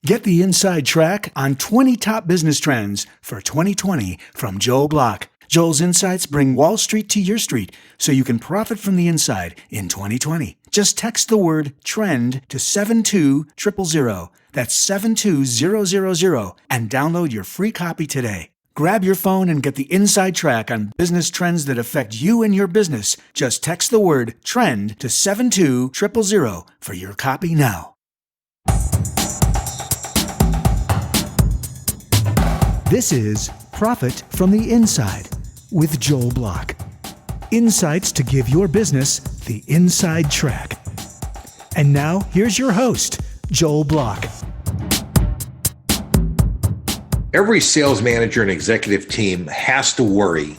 Get the inside track on 20 top business trends for 2020 from Joel Block. Joel's insights bring Wall Street to your street so you can profit from the inside in 2020. Just text the word TREND to 72000. That's 72000 and download your free copy today. Grab your phone and get the inside track on business trends that affect you and your business. Just text the word TREND to 72000 for your copy now. This is Profit from the Inside with Joel Block. Insights to give your business the inside track. And now, here's your host, Joel Block. Every sales manager and executive team has to worry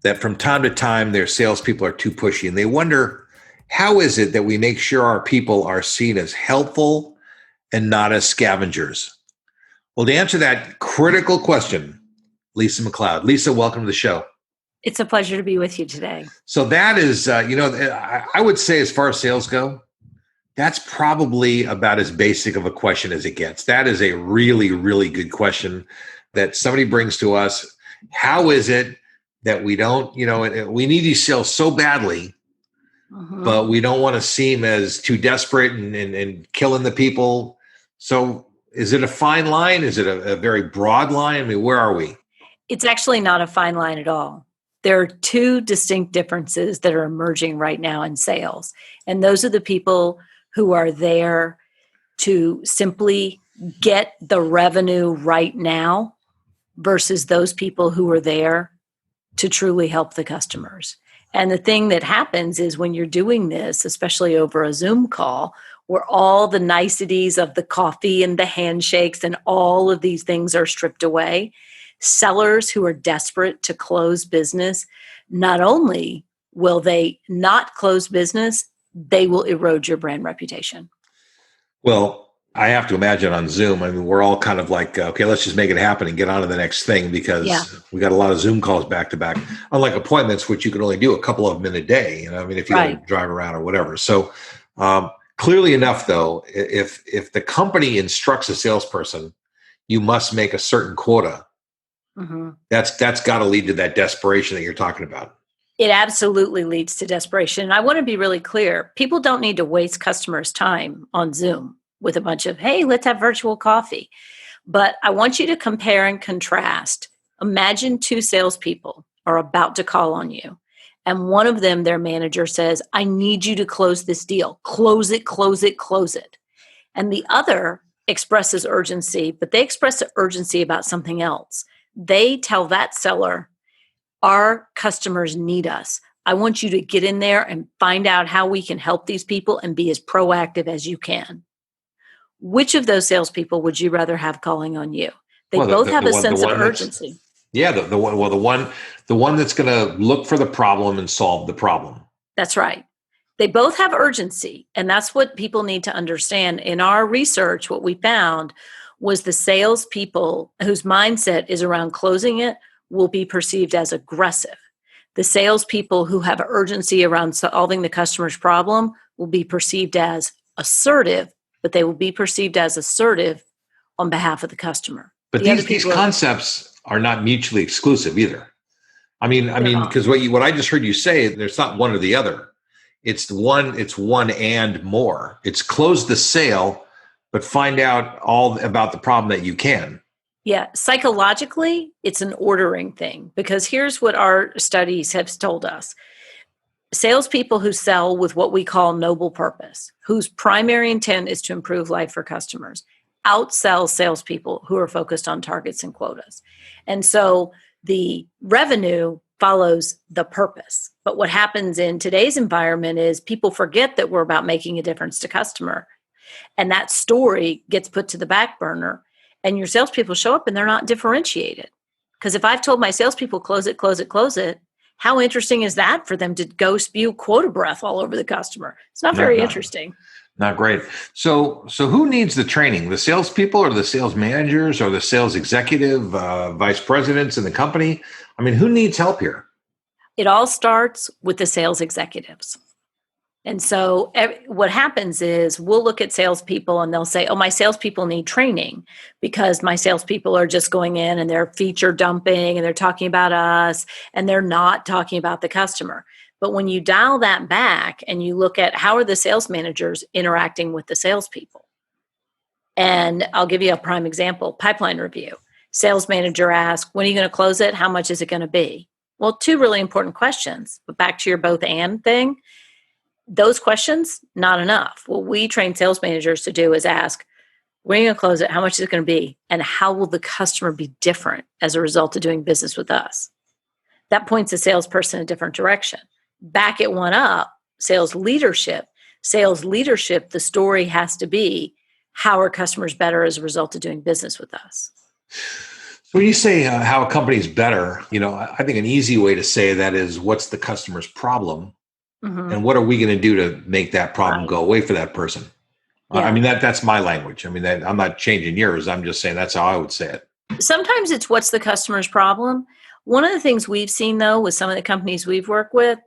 that from time to time their salespeople are too pushy, and they wonder, how is it that we make sure our people are seen as helpful and not as scavengers? Well, to answer that critical question, Lisa McLeod. Lisa, welcome to the show. It's a pleasure to be with you today. So that is, I would say as far as sales go, that's probably about as basic of a question as it gets. That is a really, really good question that somebody brings to us. How is it that we don't, we need these sales so badly, but we don't want to seem as too desperate and killing the people? So is it a fine line? Is it a very broad line? I mean, where are we? It's actually not a fine line at all. There are two distinct differences that are emerging right now in sales. And those are the people who are there to simply get the revenue right now versus those people who are there to truly help the customers. And the thing that happens is when you're doing this, especially over a Zoom call, where all the niceties of the coffee and the handshakes and all of these things are stripped away, sellers who are desperate to close business, not only will they not close business, they will erode your brand reputation. Well, I have to imagine on Zoom, I mean, we're all kind of like, okay, let's just make it happen and get on to the next thing because we got a lot of Zoom calls back to back, unlike appointments, which you can only do a couple of them in a day, if you got to drive around or whatever. So clearly enough, though, if the company instructs a salesperson, you must make a certain quota. That's got to lead to that desperation that you're talking about. It absolutely leads to desperation. And I want to be really clear. People don't need to waste customers' time on Zoom with a bunch of, hey, let's have virtual coffee. But I want you to compare and contrast. Imagine two salespeople are about to call on you. And one of them, their manager says, I need you to close this deal. Close it, close it, close it. And the other expresses urgency, but they express urgency about something else. They tell that seller, our customers need us. I want you to get in there and find out how we can help these people and be as proactive as you can. Which of those salespeople would you rather have calling on you? They both have a sense of urgency. Yeah, the one that's going to look for the problem and solve the problem. That's right. They both have urgency, and that's what people need to understand. In our research, what we found was the salespeople whose mindset is around closing it will be perceived as aggressive. The salespeople who have urgency around solving the customer's problem will be perceived as assertive, but they will be perceived as assertive on behalf of the customer. But these concepts are not mutually exclusive either. I mean, because what I just heard you say, there's not one or the other. It's one and more. It's close the sale, but find out all about the problem that you can. Yeah, psychologically, it's an ordering thing because here's what our studies have told us. Salespeople who sell with what we call noble purpose, whose primary intent is to improve life for customers, outsell salespeople who are focused on targets and quotas. And so the revenue follows the purpose. But what happens in today's environment is people forget that we're about making a difference to customer. And that story gets put to the back burner. And your salespeople show up and they're not differentiated. Because if I've told my salespeople, close it, close it, close it, how interesting is that for them to go spew quota breath all over the customer? It's not very interesting. Not great. So who needs the training? The salespeople or the sales managers or the sales executive, vice presidents in the company? I mean, who needs help here? It all starts with the sales executives. And so what happens is we'll look at salespeople and they'll say, oh, my salespeople need training because my salespeople are just going in and they're feature dumping and they're talking about us and they're not talking about the customer. But when you dial that back and you look at how are the sales managers interacting with the salespeople, and I'll give you a prime example, pipeline review. Sales manager asks, when are you going to close it? How much is it going to be? Well, two really important questions, but back to your both and thing. Those questions, not enough. What we train sales managers to do is ask, when are you going to close it? How much is it going to be? And how will the customer be different as a result of doing business with us? That points the salesperson in a different direction. Back it one up, sales leadership. Sales leadership, the story has to be, how are customers better as a result of doing business with us? When you say how a company is better, I think an easy way to say that is what's the customer's problem? Mm-hmm. And what are we going to do to make that problem go away for that person? Yeah. I mean, that's my language. I mean, I'm not changing yours. I'm just saying that's how I would say it. Sometimes it's what's the customer's problem. One of the things we've seen, though, with some of the companies we've worked with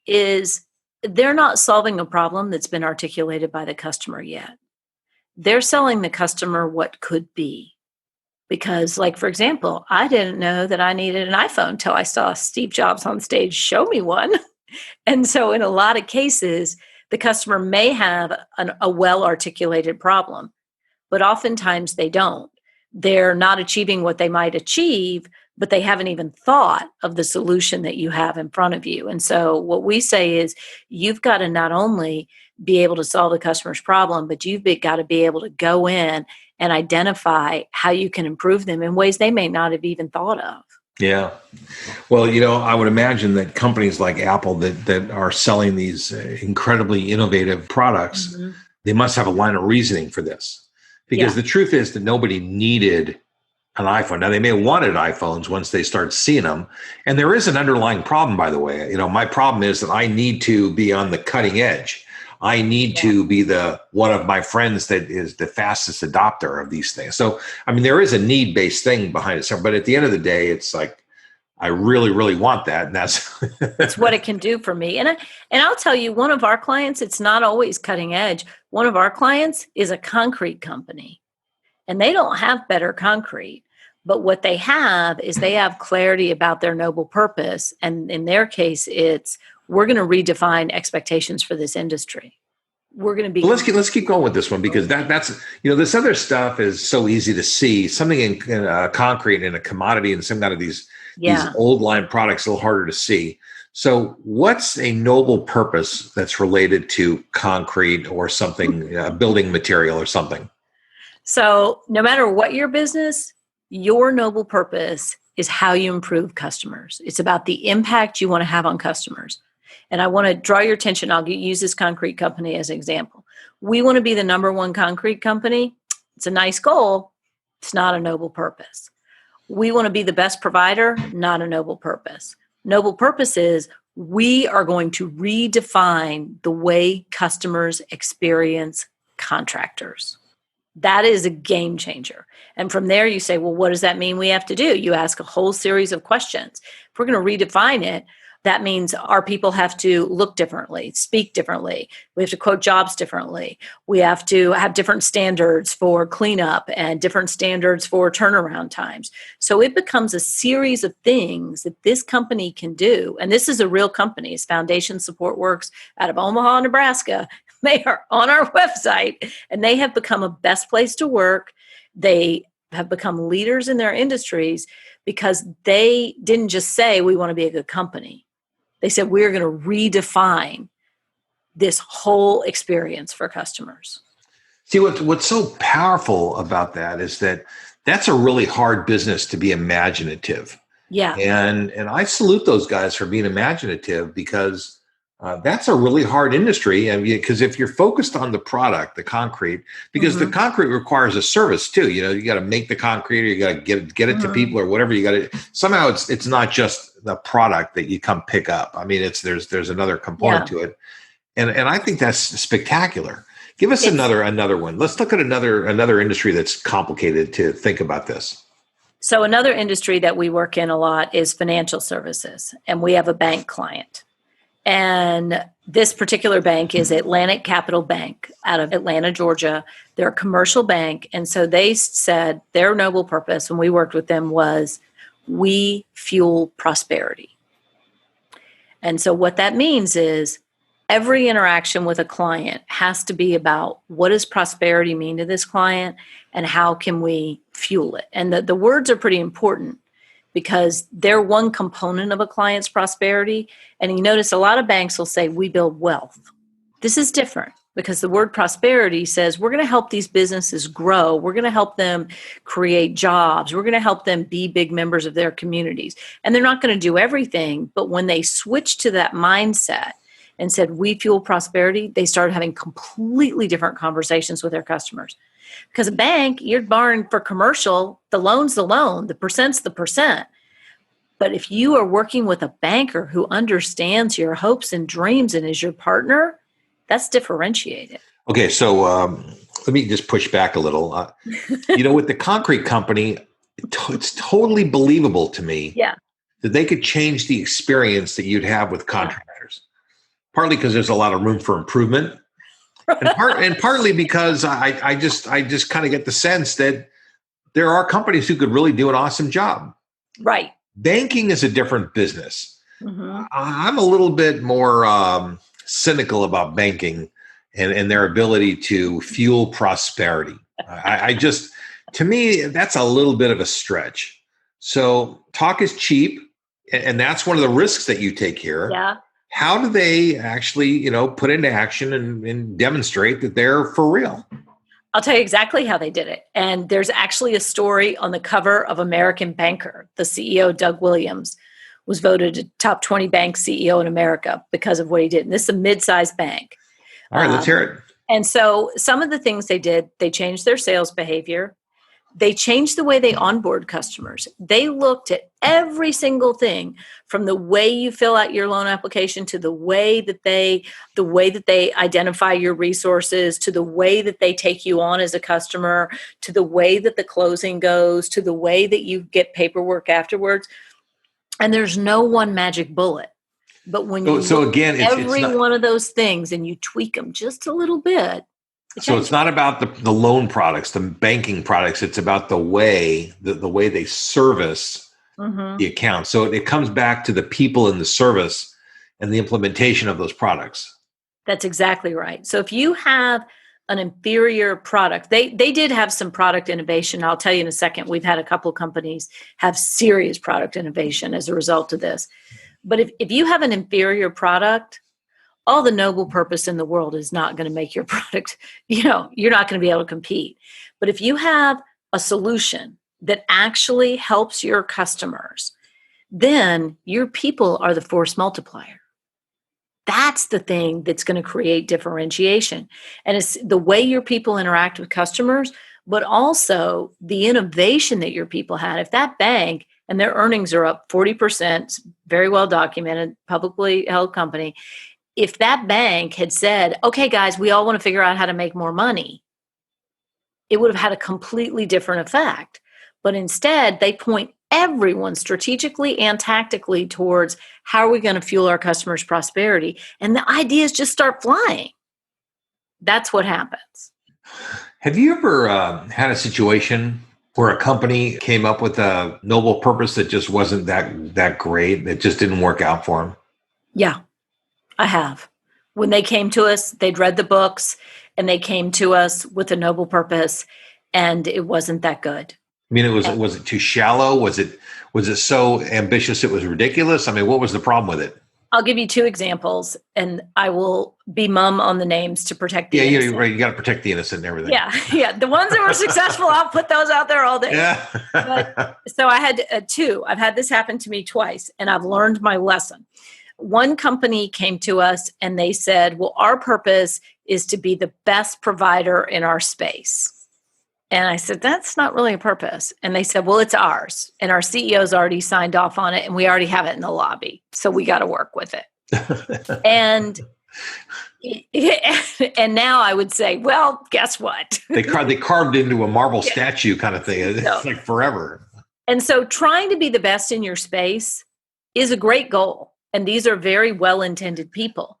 is they're not solving a problem that's been articulated by the customer yet. They're selling the customer what could be. Because, like, for example, I didn't know that I needed an iPhone until I saw Steve Jobs on stage show me one. And so in a lot of cases, the customer may have a well-articulated problem, but oftentimes they don't. They're not achieving what they might achieve, but they haven't even thought of the solution that you have in front of you. And so what we say is you've got to not only be able to solve the customer's problem, but you've got to be able to go in and identify how you can improve them in ways they may not have even thought of. Yeah. Well, I would imagine that companies like Apple that are selling these incredibly innovative products, Mm-hmm. they must have a line of reasoning for this. Because the truth is that nobody needed an iPhone. Now, they may have wanted iPhones once they start seeing them. And there is an underlying problem, by the way. My problem is that I need to be on the cutting edge. I need to be one of my friends that is the fastest adopter of these things. So, I mean, there is a need-based thing behind it. But at the end of the day, it's like, I really, really want that. And that's it's what it can do for me. And I'll tell you, one of our clients, it's not always cutting edge. One of our clients is a concrete company, and they don't have better concrete. But what they have is they have clarity about their noble purpose. And in their case, it's, we're going to redefine expectations for this industry. We're going to be. Well, let's keep going with this one, because that's this other stuff is so easy to see. Something in concrete and a commodity and some kind of these old line products a little harder to see. So what's a noble purpose that's related to concrete or something, building material or something? So no matter what your business, your noble purpose is how you improve customers. It's about the impact you want to have on customers. And I want to draw your attention. I'll use this concrete company as an example. We want to be the number one concrete company. It's a nice goal. It's not a noble purpose. We want to be the best provider, not a noble purpose. Noble purpose is we are going to redefine the way customers experience contractors. That is a game changer. And from there, you say, well, what does that mean we have to do? You ask a whole series of questions. If we're going to redefine it, that means our people have to look differently, speak differently. We have to quote jobs differently. We have to have different standards for cleanup and different standards for turnaround times. So it becomes a series of things that this company can do. And this is a real company. It's Foundation Support Works out of Omaha, Nebraska. They are on our website, and they have become a best place to work. They have become leaders in their industries because they didn't just say, we want to be a good company. They said, we're going to redefine this whole experience for customers. See, what's so powerful about that is that that's a really hard business to be imaginative. Yeah. And I salute those guys for being imaginative, because that's a really hard industry. I mean, because if you're focused on the product, the concrete, because the concrete requires a service too. You got to make the concrete, or you got to get it to people, or whatever. You got to somehow. It's not just the product that you come pick up. I mean, there's another component to it, and I think that's spectacular. Give us another one. Let's look at another industry that's complicated to think about this. So another industry that we work in a lot is financial services, and we have a bank client. And this particular bank is Atlantic Capital Bank out of Atlanta, Georgia. They're a commercial bank. And so they said their noble purpose when we worked with them was we fuel prosperity. And so what that means is every interaction with a client has to be about what does prosperity mean to this client and how can we fuel it? And the words are pretty important because they're one component of a client's prosperity. And you notice a lot of banks will say, we build wealth. This is different because the word prosperity says we're going to help these businesses grow. We're going to help them create jobs. We're going to help them be big members of their communities. And they're not going to do everything. But when they switch to that mindset and said, we fuel prosperity, they started having completely different conversations with their customers. Because a bank, you're borrowing for commercial, the loan's the loan, the percent's the percent. But if you are working with a banker who understands your hopes and dreams and is your partner, that's differentiated. Okay, so let me just push back a little. With the concrete company, it's totally believable to me that they could change the experience that you'd have with contractors. Partly because there's a lot of room for improvement. And partly because I just kind of get the sense that there are companies who could really do an awesome job. Right. Banking is a different business. Mm-hmm. I'm a little bit more cynical about banking and their ability to fuel prosperity. To me, that's a little bit of a stretch. So talk is cheap, and that's one of the risks that you take here. Yeah. How do they actually, put into action and demonstrate that they're for real? I'll tell you exactly how they did it. And there's actually a story on the cover of American Banker. The CEO, Doug Williams, was voted a top 20 bank CEO in America because of what he did. And this is a mid-sized bank. All right, let's hear it. And so some of the things they did, they changed their sales behavior. They changed the way they onboard customers. They looked at every single thing from the way you fill out your loan application to the way that they identify your resources, to the way that they take you on as a customer, to the way that the closing goes, to the way that you get paperwork afterwards. And there's no one magic bullet. But when you look at every one of those things and you tweak them just a little bit. So it's not about the loan products, the banking products. It's about the way they service the account. So it comes back to the people in the service and the implementation of those products. That's exactly right. So if you have an inferior product, they did have some product innovation. I'll tell you in a second. We've had a couple of companies have serious product innovation as a result of this. But if you have an inferior product, all the noble purpose in the world is not going to make your product, you're not going to be able to compete. But if you have a solution that actually helps your customers, then your people are the force multiplier. That's the thing that's going to create differentiation. And it's the way your people interact with customers, but also the innovation that your people had. If that bank and their earnings are up 40%, very well documented, publicly held company, if that bank had said, okay, guys, we all want to figure out how to make more money, it would have had a completely different effect. But instead, they point everyone strategically and tactically towards how are we going to fuel our customers' prosperity? And the ideas just start flying. That's what happens. Have you ever had a situation where a company came up with a noble purpose that just wasn't that great, that just didn't work out for them? Yeah. I have. When they came to us, they'd read the books and they came to us with a noble purpose and it wasn't that good. I mean, was it too shallow? Was it so ambitious it was ridiculous? I mean, what was the problem with it? I'll give you two examples and I will be mum on the names to protect the innocent. Yeah, right. You got to protect the innocent and everything. Yeah. The ones that were successful, I'll put those out there all day. Yeah. So I had two. I've had this happen to me twice and I've learned my lesson. One company came to us and they said, well, our purpose is to be the best provider in our space. And I said, that's not really a purpose. And they said, well, it's ours. And our CEO's already signed off on it and we already have it in the lobby. So we got to work with it. and now I would say, well, guess what? They carved into a marble statue kind of thing. It's like forever. And so trying to be the best in your space is a great goal. And these are very well-intended people,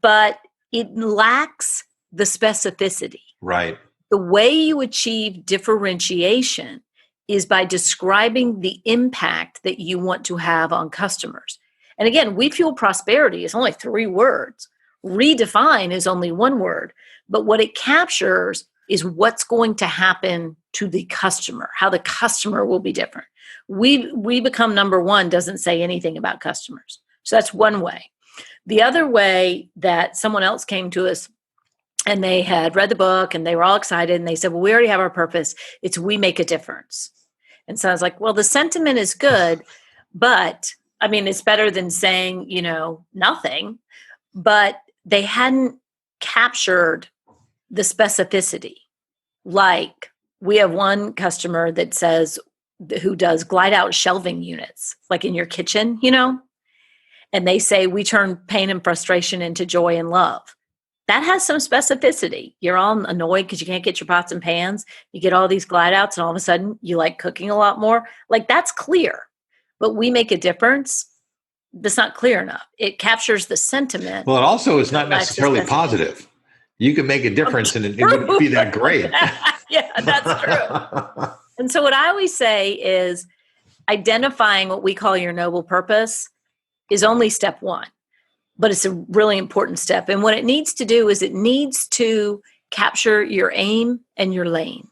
but it lacks the specificity. Right. The way you achieve differentiation is by describing the impact that you want to have on customers. And again, we fuel prosperity is only 3 words. Redefine is only 1 word. But what it captures is what's going to happen to the customer, how the customer will be different. We become number 1 doesn't say anything about customers. So that's one way. The other way that someone else came to us and they had read the book and they were all excited and they said, well, we already have our purpose. It's we make a difference. And so I was like, well, the sentiment is good, but I mean, it's better than saying, nothing, but they hadn't captured the specificity. Like we have one customer that says, who does glide out shelving units, like in your kitchen, and they say, we turn pain and frustration into joy and love. That has some specificity. You're all annoyed because you can't get your pots and pans. You get all these glide outs and all of a sudden you like cooking a lot more. Like that's clear, but we make a difference. That's not clear enough. It captures the sentiment. Well, it also is not necessarily positive. You can make a difference and it wouldn't be that great. Yeah, that's true. And so what I always say is identifying what we call your noble purpose is only step 1. But it's a really important step. And what it needs to do is it needs to capture your aim and your lane.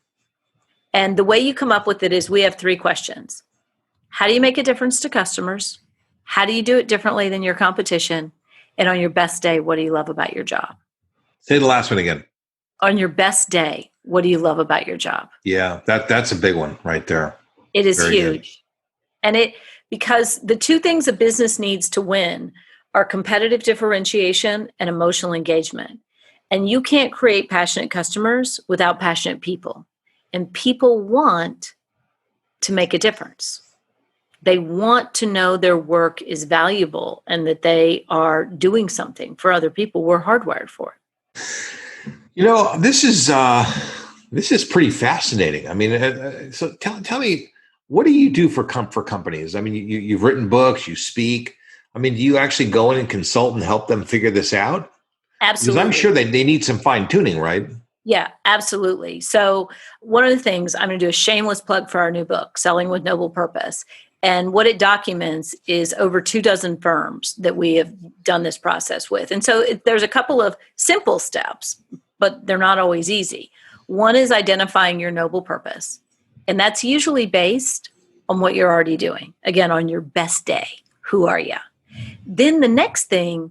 And the way you come up with it is we have 3 questions. How do you make a difference to customers? How do you do it differently than your competition? And on your best day, what do you love about your job? Say the last one again. On your best day, what do you love about your job? Yeah, that's a big one right there. It is Very huge. Good. And because the 2 things a business needs to win are competitive differentiation and emotional engagement. And you can't create passionate customers without passionate people. And people want to make a difference. They want to know their work is valuable and that they are doing something for other people. We're hardwired for it. This is pretty fascinating. I mean, so tell me, what do you do for companies? I mean, you've written books, you speak. I mean, do you actually go in and consult and help them figure this out? Absolutely. Because I'm sure they need some fine tuning, right? Yeah, absolutely. So one of the things, I'm going to do a shameless plug for our new book, Selling with Noble Purpose. And what it documents is over 24 firms that we have done this process with. And so there's a couple of simple steps, but they're not always easy. One is identifying your noble purpose. And that's usually based on what you're already doing. Again, on your best day, who are you? Then the next thing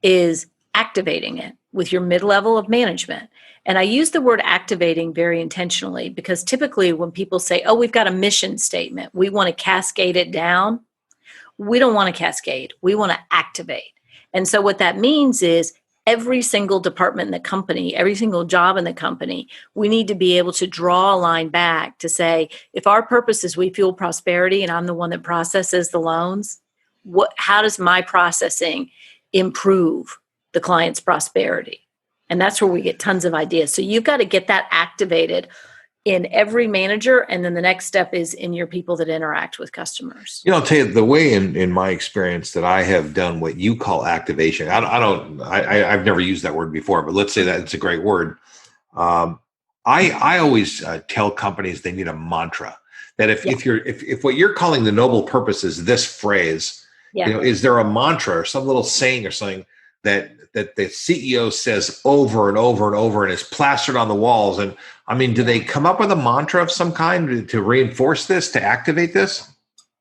is activating it with your mid-level of management. And I use the word activating very intentionally because typically when people say, oh, we've got a mission statement, we want to cascade it down. We don't want to cascade. We want to activate. And so what that means is every single department in the company, every single job in the company, we need to be able to draw a line back to say, if our purpose is we fuel prosperity and I'm the one that processes the loans, how does my processing improve the client's prosperity? And that's where we get tons of ideas. So you've got to get that activated in every manager. And then the next step is in your people that interact with customers. I'll tell you the way in my experience that I have done what you call activation. I've never used that word before, but let's say that it's a great word. I always tell companies they need a mantra. That if what you're calling the noble purpose is this phrase, is there a mantra or some little saying or something that the CEO says over and over and over and is plastered on the walls? And I mean, do they come up with a mantra of some kind to reinforce this, to activate this?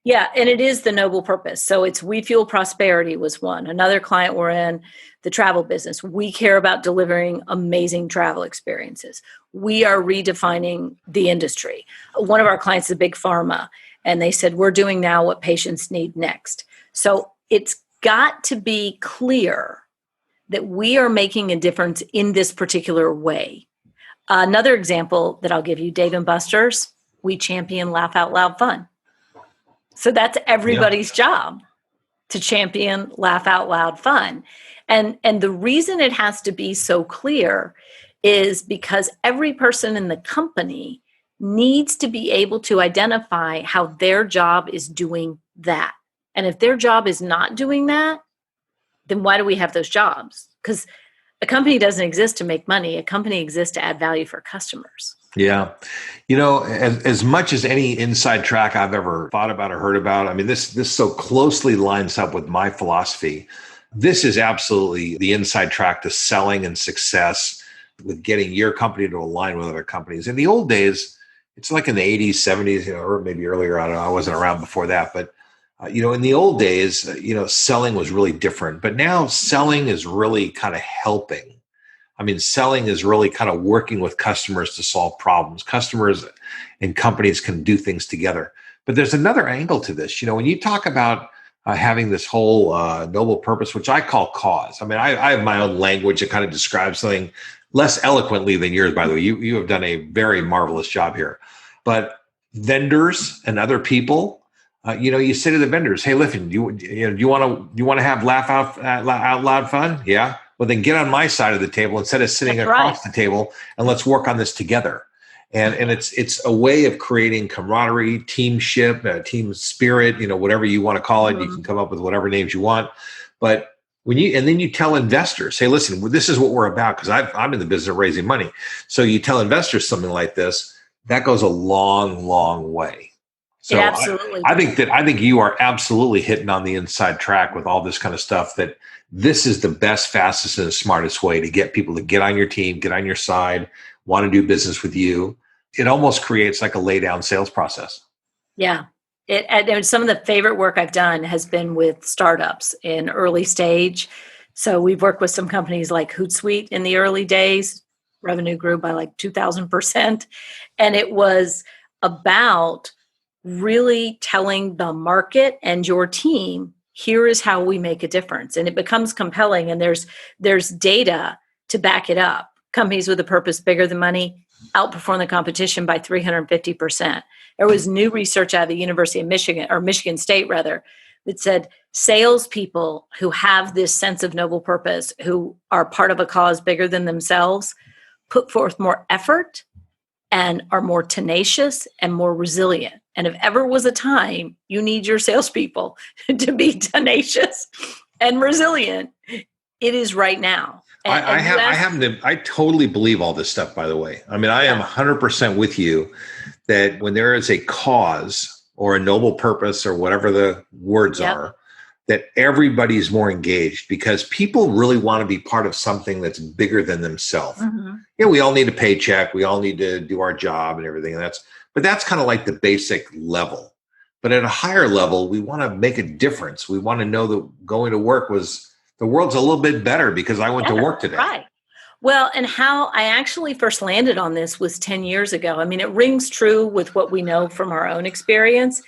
Yeah, and it is the noble purpose. So it's we fuel prosperity was one. Another client, we're in the travel business. We care about delivering amazing travel experiences. We are redefining the industry. One of our clients is a big pharma, and they said, we're doing now what patients need next. So it's got to be clear that we are making a difference in this particular way. Another example that I'll give you, Dave & Buster's, we champion laugh out loud fun. So that's everybody's job, to champion laugh out loud fun. And the reason it has to be so clear is because every person in the company needs to be able to identify how their job is doing that. And if their job is not doing that, then why do we have those jobs? Because a company doesn't exist to make money. A company exists to add value for customers. Yeah. As much as any inside track I've ever thought about or heard about, I mean, this so closely lines up with my philosophy. This is absolutely the inside track to selling and success with getting your company to align with other companies. In the old days, it's like in the 80s, 70s, or maybe earlier. I don't know. I wasn't around before that. But, in the old days, selling was really different. But now selling is really kind of helping. I mean, selling is really kind of working with customers to solve problems. Customers and companies can do things together. But there's another angle to this. When you talk about having this whole noble purpose, which I call cause. I mean, I have my own language that kind of describes something less eloquently than yours, by the way. You have done a very marvelous job here. But vendors and other people, you say to the vendors, "Hey, listen, do you want to have laugh out loud fun? Yeah. Well, then get on my side of the table instead of sitting That's across right. the table, and let's work on this together." And it's a way of creating camaraderie, teamship, team spirit, whatever you want to call it. You can come up with whatever names you want. But then you tell investors, "Hey, listen, this is what we're about," because I'm in the business of raising money. So you tell investors something like this, that goes a long, long way. It So absolutely I does. think you are absolutely hitting on the inside track with all this kind of stuff, that this is the best, fastest, and smartest way to get people to get on your team, get on your side, want to do business with you. It almost creates like a lay down sales process. Yeah. And some of the favorite work I've done has been with startups in early stage. So we've worked with some companies like Hootsuite in the early days. Revenue grew by like 2,000%. And it was about really telling the market and your team, here is how we make a difference. And it becomes compelling. And there's data to back it up. Companies with a purpose bigger than money outperform the competition by 350%. There was new research out of the University of Michigan, or Michigan State rather, that said salespeople who have this sense of noble purpose, who are part of a cause bigger than themselves, put forth more effort and are more tenacious and more resilient. And if ever was a time you need your salespeople to be tenacious and resilient, it is right now. I totally believe all this stuff, by the way. I mean, I am 100% with you that when there is a cause or a noble purpose or whatever the words are, that everybody's more engaged, because people really want to be part of something that's bigger than themselves. Mm-hmm. We all need a paycheck. We all need to do our job and everything. But that's kind of like the basic level. But at a higher level, we want to make a difference. We want to know that going to work the world's a little bit better because I went to work today. Right. Well, and how I actually first landed on this was 10 years ago. I mean, it rings true with what we know from our own experience.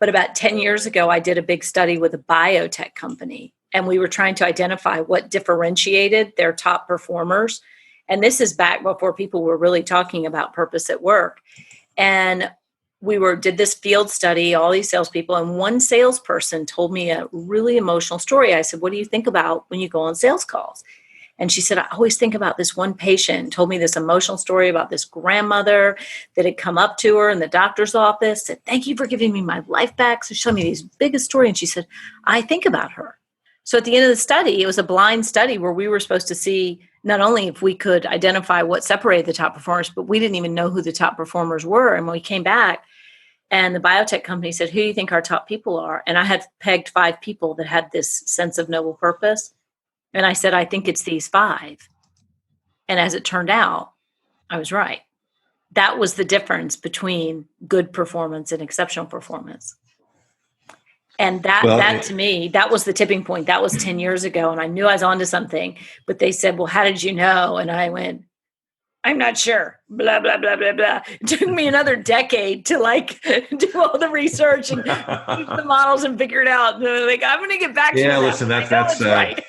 But about 10 years ago, I did a big study with a biotech company, and we were trying to identify what differentiated their top performers. And this is back before people were really talking about purpose at work. And we did this field study, all these salespeople, and one salesperson told me a really emotional story. I said, "What do you think about when you go on sales calls?" And she said, "I always think about this one patient," told me this emotional story about this grandmother that had come up to her in the doctor's office, said, "Thank you for giving me my life back." So she told me this biggest story. And she said, "I think about her." So at the end of the study, it was a blind study where we were supposed to see not only if we could identify what separated the top performers, but we didn't even know who the top performers were. And when we came back, and the biotech company said, "Who do you think our top people are?" And I had pegged 5 people that had this sense of noble purpose. And I said, "I think it's these 5. And as it turned out, I was right. That was the difference between good performance and exceptional performance. And that to me, that was the tipping point. That was 10 years ago. And I knew I was onto something. But they said, "Well, how did you know?" And I went, "I'm not sure, blah, blah, blah, blah, blah." It took me another decade to do all the research and use the models and figure it out. And I'm going to get back to you. Yeah, listen, that's right.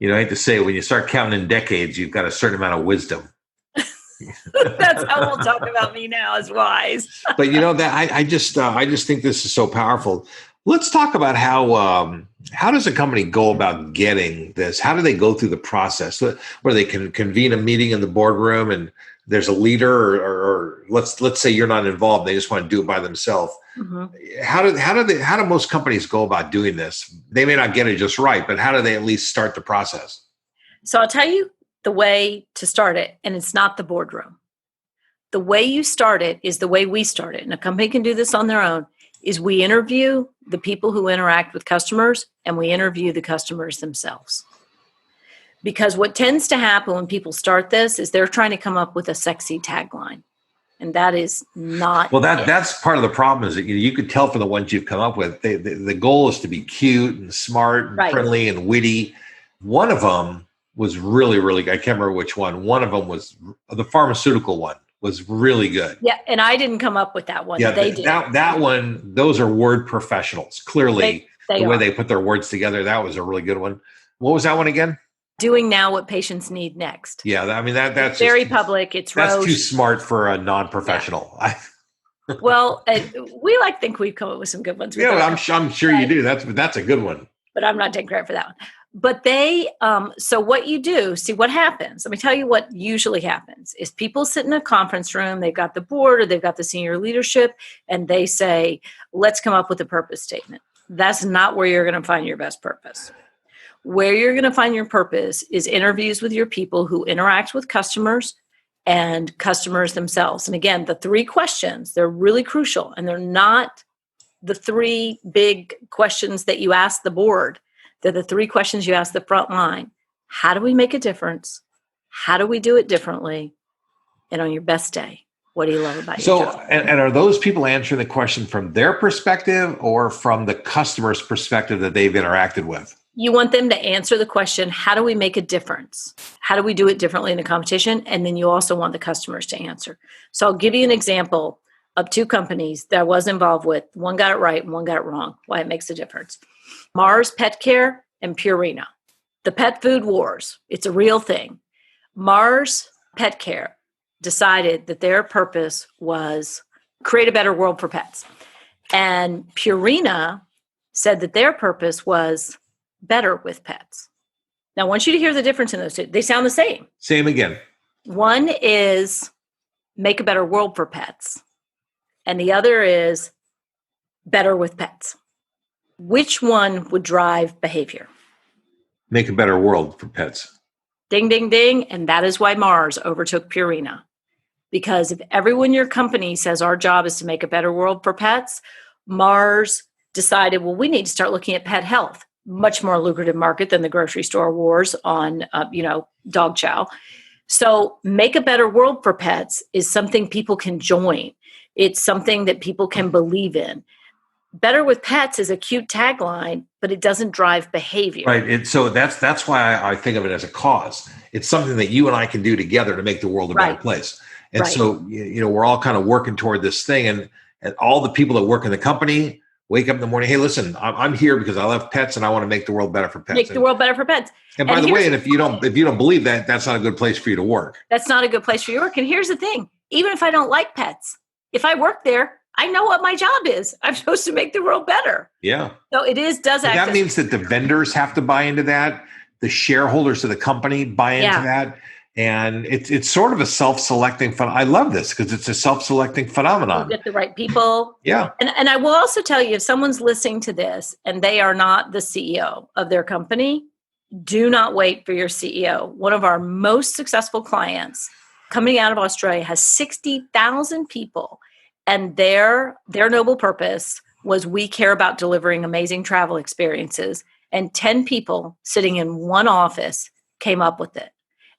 I hate to say it, when you start counting in decades, you've got a certain amount of wisdom. That's how we'll talk about me now as wise. But that I just think this is so powerful. Let's talk about how does a company go about getting this? How do they go through the process where they can convene a meeting in the boardroom and there's a leader or let's say you're not involved, they just want to do it by themselves. Mm-hmm. How do most companies go about doing this? They may not get it just right, but how do they at least start the process? So I'll tell you the way to start it, and it's not the boardroom. The way you start it is the way we start it, and a company can do this on their own, is we interview the people who interact with customers, and we interview the customers themselves. Because what tends to happen when people start this is they're trying to come up with a sexy tagline. And that is not. Well, that's part of the problem is that you could tell from the ones you've come up with, the goal is to be cute and smart and friendly and witty. One of them was really, really good. I can't remember which one. One of them was the pharmaceutical one was really good. Yeah, and I didn't come up with that one. Yeah, they did. That one, those are word professionals. Clearly, the way they put their words together, that was a really good one. What was that one again? Doing now what patients need next. Yeah, I mean that's it's very public. It's Roche. That's too smart for a non-professional. Yeah. Well, we think we've come up with some good ones. Yeah, I'm sure you do. That's a good one. But I'm not taking credit for that one. But they, so what you do, see what happens. Let me tell you what usually happens is people sit in a conference room, they've got the board or they've got the senior leadership, and they say, let's come up with a purpose statement. That's not where you're going to find your best purpose. Where you're going to find your purpose is interviews with your people who interact with customers and customers themselves. And again, the 3 questions, they're really crucial, and they're not the 3 big questions that you ask the board. They're the 3 questions you ask the front line. How do we make a difference? How do we do it differently? And on your best day, what do you love about your job? And are those people answering the question from their perspective or from the customer's perspective that they've interacted with? You want them to answer the question, how do we make a difference? How do we do it differently in the competition? And then you also want the customers to answer. So I'll give you an example of 2 companies that I was involved with. One got it right and one got it wrong, why it makes a difference. Mars Pet Care and Purina. The pet food wars, it's a real thing. Mars Pet Care decided that their purpose was create a better world for pets. And Purina said that their purpose was better with pets. Now, I want you to hear the difference in those 2. They sound the same. Same again. One is make a better world for pets, and the other is better with pets. Which one would drive behavior? Make a better world for pets. Ding, ding, ding. And that is why Mars overtook Purina. Because if everyone in your company says our job is to make a better world for pets, Mars decided, well, we need to start looking at pet health. Much more lucrative market than the grocery store wars on, dog chow. So make a better world for pets is something people can join. It's something that people can believe in. Better with pets is a cute tagline, but it doesn't drive behavior. Right. So that's why I think of it as a cause. It's something that you and I can do together to make the world a better place. And so, we're all kind of working toward this thing, and all the people that work in the company wake up in the morning. Hey, listen, I'm here because I love pets and I want to make the world better for pets. Make the world better for pets. And by the way, and if you don't believe that, that's not a good place for you to work. That's not a good place for you to work. And here's the thing: even if I don't like pets, if I work there, I know what my job is. I'm supposed to make the world better. Yeah. So it does act. That means that the vendors have to buy into that. The shareholders of the company buy into that. And it's sort of a self-selecting I love this because it's a self-selecting phenomenon. You get the right people. Yeah. And I will also tell you, if someone's listening to this and they are not the CEO of their company, do not wait for your CEO. One of our most successful clients coming out of Australia has 60,000 people. And their noble purpose was we care about delivering amazing travel experiences. And 10 people sitting in one office came up with it.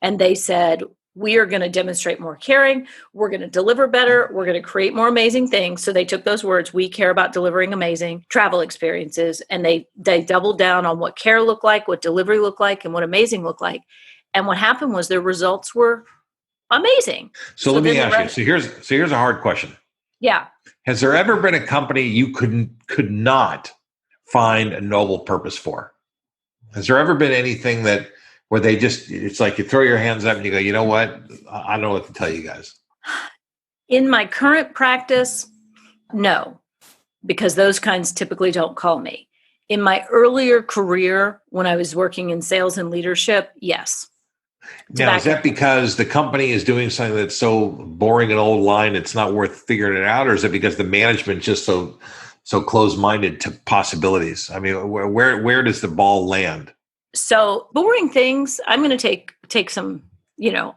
And they said, we are going to demonstrate more caring. We're going to deliver better. We're going to create more amazing things. So they took those words, we care about delivering amazing travel experiences. And they doubled down on what care looked like, what delivery looked like, and what amazing looked like. And what happened was their results were amazing. So let me ask you. So here's a hard question. Yeah. Has there ever been a company you could not find a noble purpose for? Has there ever been anything where they it's like you throw your hands up and you go, you know what? I don't know what to tell you guys. In my current practice, no, because those kinds typically don't call me. In my earlier career, when I was working in sales and leadership, yes. Now, is that because the company is doing something that's so boring and old line, it's not worth figuring it out? Or is it because the management just so closed-minded to possibilities? I mean, where does the ball land? So boring things, I'm going to take some,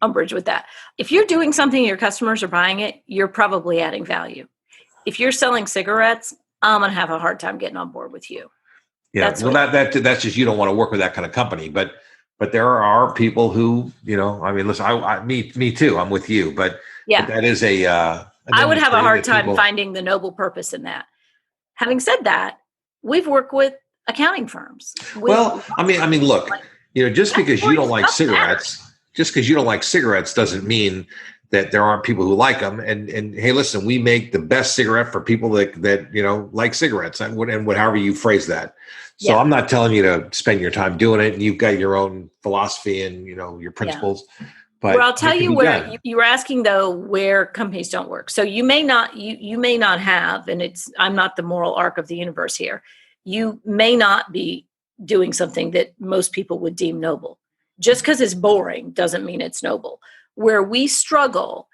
umbrage with that. If you're doing something, your customers are buying it, you're probably adding value. If you're selling cigarettes, I'm going to have a hard time getting on board with you. Yeah, that's just, you don't want to work with that kind of company. But there are people who, listen, me too. I'm with you, but that is I would have a hard time finding the noble purpose in that. Having said that, we've worked with accounting firms. Look, just because you don't like cigarettes doesn't mean that there aren't people who like them. And hey, listen, we make the best cigarette for people that like cigarettes, and however you phrase that. So I'm not telling you to spend your time doing it, and you've got your own philosophy and your principles. Yeah. But I'll tell you where you were asking though, where companies don't work. So you may not have, and I'm not the moral arc of the universe here. You may not be doing something that most people would deem noble. Just because it's boring doesn't mean it's noble. Where we struggle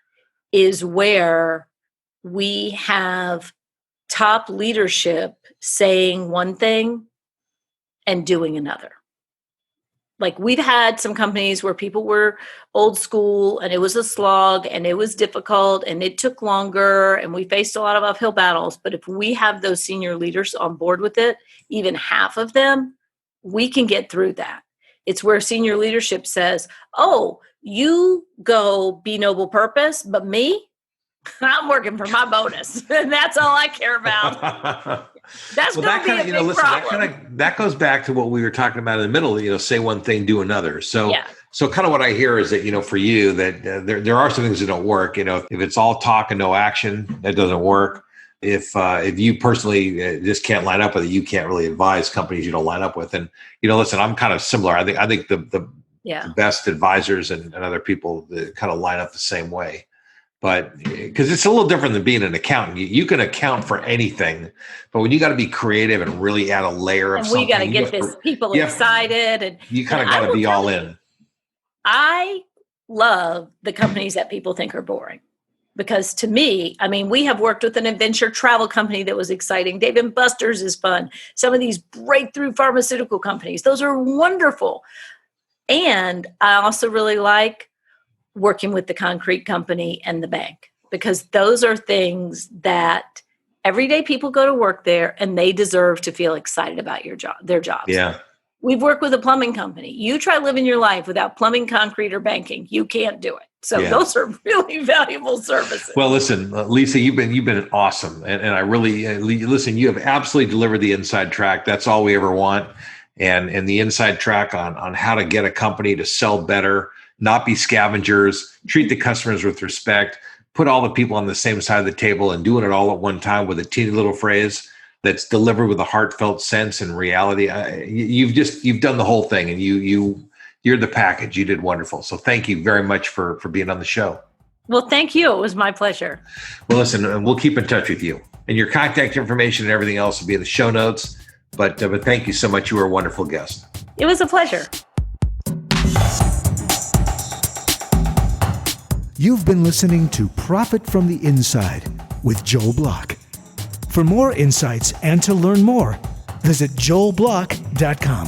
is where we have top leadership saying one thing and doing another. Like we've had some companies where people were old school and it was a slog and it was difficult and it took longer and we faced a lot of uphill battles. But if we have those senior leaders on board with it, even half of them, we can get through that. It's where senior leadership says, oh, you go be noble purpose, but me, I'm working for my bonus. And that's all I care about. That's going to be a big problem. That goes back to what we were talking about in the middle, say one thing, do another. So kind of what I hear is that, for you, that there are some things that don't work. If it's all talk and no action, that doesn't work. If you personally just can't line up with it, you can't really advise companies you don't line up with. And, listen, I'm kind of similar. I think the best advisors and other people that kind of line up the same way. But because it's a little different than being an accountant. You can account for anything, but when you got to be creative and really add a layer of something. We got to get people excited. And you kind of got to be all in. I love the companies that people think are boring. Because to me, we have worked with an adventure travel company that was exciting. Dave & Buster's is fun. Some of these breakthrough pharmaceutical companies, those are wonderful. And I also really like working with the concrete company and the bank, because those are things that everyday people go to work there and they deserve to feel excited about their jobs. Yeah. We've worked with a plumbing company. You try living your life without plumbing, concrete, or banking. You can't do it. So those are really valuable services. Well, listen, Lisa, you've been awesome. And I really, listen, you have absolutely delivered the inside track. That's all we ever want. And the inside track on how to get a company to sell better, not be scavengers, treat the customers with respect, put all the people on the same side of the table and doing it all at one time with a teeny little phrase that's delivered with a heartfelt sense and reality. You've done the whole thing, and you're the package. You did wonderful. So thank you very much for being on the show. Well, thank you. It was my pleasure. Well, listen, we'll keep in touch with you, and your contact information and everything else will be in the show notes. But thank you so much. You were a wonderful guest. It was a pleasure. You've been listening to Profit from the Inside with Joel Block. For more insights and to learn more, visit joelblock.com.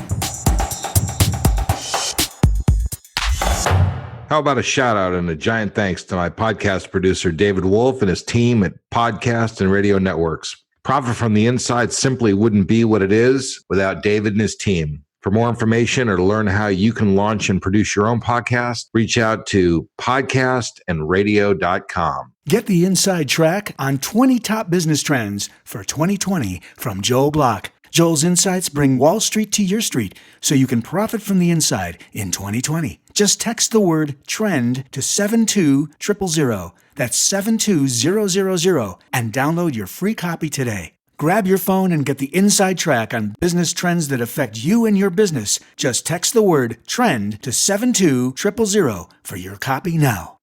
How about a shout out and a giant thanks to my podcast producer, David Wolf, and his team at Podcast and Radio Networks. Profit from the Inside simply wouldn't be what it is without David and his team. For more information or to learn how you can launch and produce your own podcast, reach out to podcastandradio.com. Get the inside track on 20 top business trends for 2020 from Joel Block. Joel's insights bring Wall Street to your street so you can profit from the inside in 2020. Just text the word TREND to 72000. That's 72000 and download your free copy today. Grab your phone and get the inside track on business trends that affect you and your business. Just text the word TREND to 72000 for your copy now.